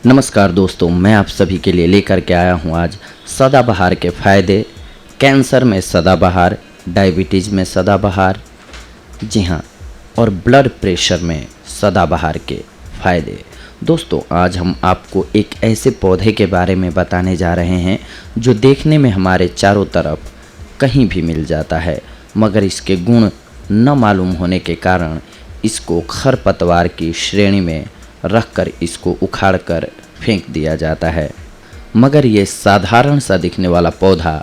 नमस्कार दोस्तों, मैं आप सभी के लिए लेकर के आया हूं आज सदाबहार के फ़ायदे। कैंसर में सदाबहार, डायबिटीज़ में सदाबहार, जी हाँ, और ब्लड प्रेशर में सदाबहार के फ़ायदे। दोस्तों, आज हम आपको एक ऐसे पौधे के बारे में बताने जा रहे हैं जो देखने में हमारे चारों तरफ कहीं भी मिल जाता है, मगर इसके गुण न मालूम होने के कारण इसको खरपतवार की श्रेणी में रखकर इसको उखाड़कर फेंक दिया जाता है। मगर ये साधारण सा दिखने वाला पौधा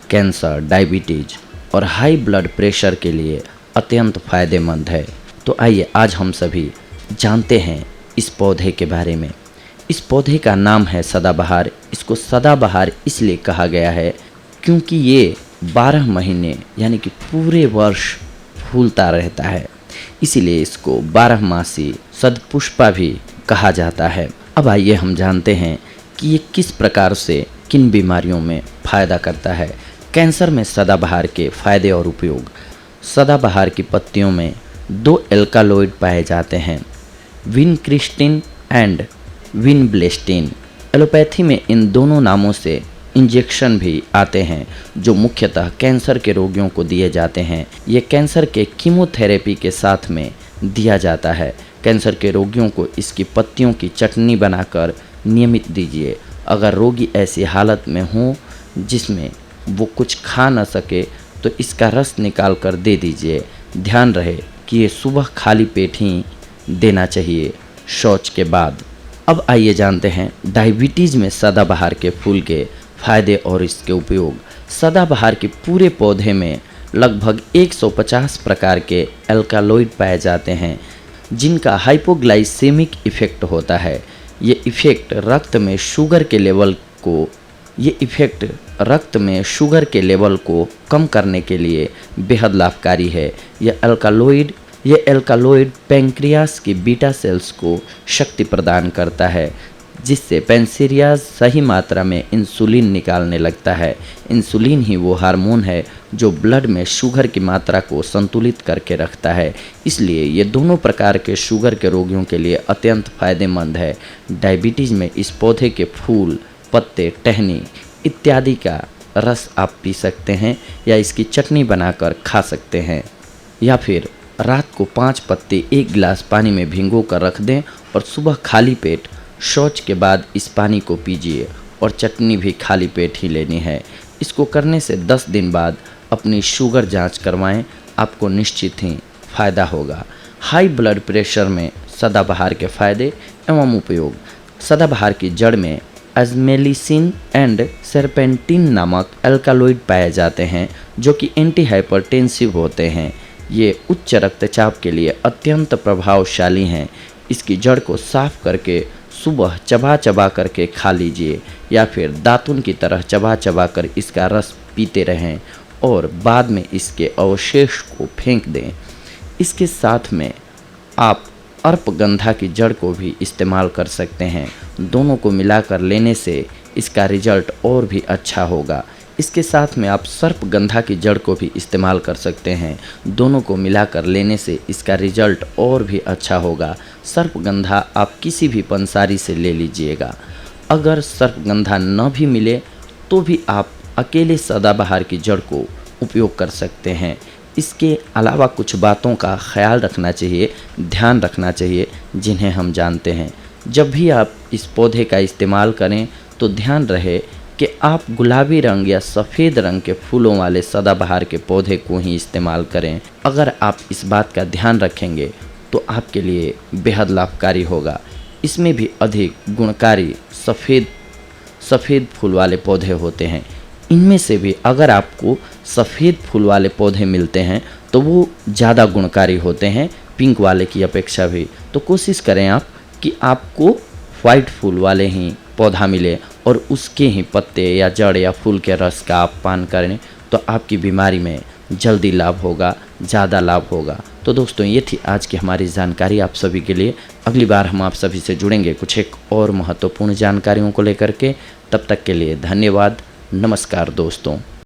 कैंसर, डायबिटीज और हाई ब्लड प्रेशर के लिए अत्यंत फ़ायदेमंद है। तो आइए आज हम सभी जानते हैं इस पौधे के बारे में। इस पौधे का नाम है सदाबहार। इसको सदाबहार इसलिए कहा गया है क्योंकि ये 12 महीने यानी कि पूरे वर्ष फूलता रहता है, इसीलिए इसको 12मासी सदपुष्पा भी कहा जाता है। अब आइए हम जानते हैं कि ये किस प्रकार से किन बीमारियों में फ़ायदा करता है। कैंसर में सदाबहार के फ़ायदे और उपयोग। सदाबहार की पत्तियों में 2 एल्कालॉइड पाए जाते हैं, विनक्रिस्टिन एंड विनब्लेस्टिन। एलोपैथी में इन दोनों नामों से इंजेक्शन भी आते हैं जो मुख्यतः कैंसर के रोगियों को दिए जाते हैं। ये कैंसर के कीमोथेरेपी के साथ में दिया जाता है। कैंसर के रोगियों को इसकी पत्तियों की चटनी बनाकर नियमित दीजिए। अगर रोगी ऐसी हालत में हो जिसमें वो कुछ खा न सके तो इसका रस निकाल कर दे दीजिए। ध्यान रहे कि ये सुबह खाली पेट ही देना चाहिए, शौच के बाद। अब आइए जानते हैं डायबिटीज़ में सदाबहार के फूल के फ़ायदे और इसके उपयोग। सदाबहार के पूरे पौधे में लगभग 150 प्रकार के एल्कालॉइड पाए जाते हैं जिनका हाइपोग्लाइसेमिक इफ़ेक्ट होता है। ये इफ़ेक्ट रक्त में शुगर के लेवल को कम करने के लिए बेहद लाभकारी है। ये एल्कालॉइड पैंक्रियास की बीटा सेल्स को शक्ति प्रदान करता है जिससे पैंक्रियास सही मात्रा में इंसुलिन निकालने लगता है। इंसुलिन ही वो हार्मोन है जो ब्लड में शुगर की मात्रा को संतुलित करके रखता है, इसलिए ये दोनों प्रकार के शुगर के रोगियों के लिए अत्यंत फ़ायदेमंद है। डायबिटीज़ में इस पौधे के फूल, पत्ते, टहनी इत्यादि का रस आप पी सकते हैं या इसकी चटनी बनाकर खा सकते हैं, या फिर रात को 5 पत्ते 1 गिलास पानी में भिगो कर रख दें और सुबह खाली पेट शौच के बाद इस पानी को पीजिए और चटनी भी खाली पेट ही लेनी है। इसको करने से 10 दिन बाद अपनी शुगर जांच करवाएं, आपको निश्चित ही फ़ायदा होगा। हाई ब्लड प्रेशर में सदाबहार के फ़ायदे एवं उपयोग। सदाबहार की जड़ में अजमेलिसिन एंड सेरपेंटिन नामक एल्कालॉइड पाए जाते हैं जो कि एंटी हाइपरटेंसिव होते हैं। ये उच्च रक्तचाप के लिए अत्यंत प्रभावशाली हैं। इसकी जड़ को साफ करके सुबह चबा चबा करके खा लीजिए या फिर दातुन की तरह चबा चबा कर इसका रस पीते रहें और बाद में इसके अवशेष को फेंक दें। इसके साथ में आप अर्पगंधा की जड़ को भी इस्तेमाल कर सकते हैं। दोनों को मिलाकर लेने से इसका रिजल्ट और भी अच्छा होगा। इसके साथ में आप सर्पगंधा की जड़ को भी इस्तेमाल कर सकते हैं। दोनों को मिलाकर लेने से इसका रिजल्ट और भी अच्छा होगा। सर्पगंधा आप किसी भी पंसारी से ले लीजिएगा। अगर सर्पगंधा न भी मिले तो भी आप अकेले सदाबहार की जड़ को उपयोग कर सकते हैं। इसके अलावा कुछ बातों का ख्याल रखना चाहिए, ध्यान रखना चाहिए, जिन्हें हम जानते हैं। जब भी आप इस पौधे का इस्तेमाल करें तो ध्यान रहे कि आप गुलाबी रंग या सफ़ेद रंग के फूलों वाले सदाबहार के पौधे को ही इस्तेमाल करें। अगर आप इस बात का ध्यान रखेंगे तो आपके लिए बेहद लाभकारी होगा। इसमें भी अधिक गुणकारी सफ़ेद फूल वाले पौधे होते हैं। इनमें से भी अगर आपको सफ़ेद फूल वाले पौधे मिलते हैं तो वो ज़्यादा गुणकारी होते हैं पिंक वाले की अपेक्षा भी। तो कोशिश करें आप कि आपको वाइट फूल वाले ही पौधा मिले और उसके ही पत्ते या जड़ या फूल के रस का आप पान करें तो आपकी बीमारी में जल्दी लाभ होगा, ज़्यादा लाभ होगा। तो दोस्तों, ये थी आज की हमारी जानकारी आप सभी के लिए। अगली बार हम आप सभी से जुड़ेंगे कुछ एक और महत्वपूर्ण जानकारियों को लेकर के। तब तक के लिए धन्यवाद। नमस्कार दोस्तों।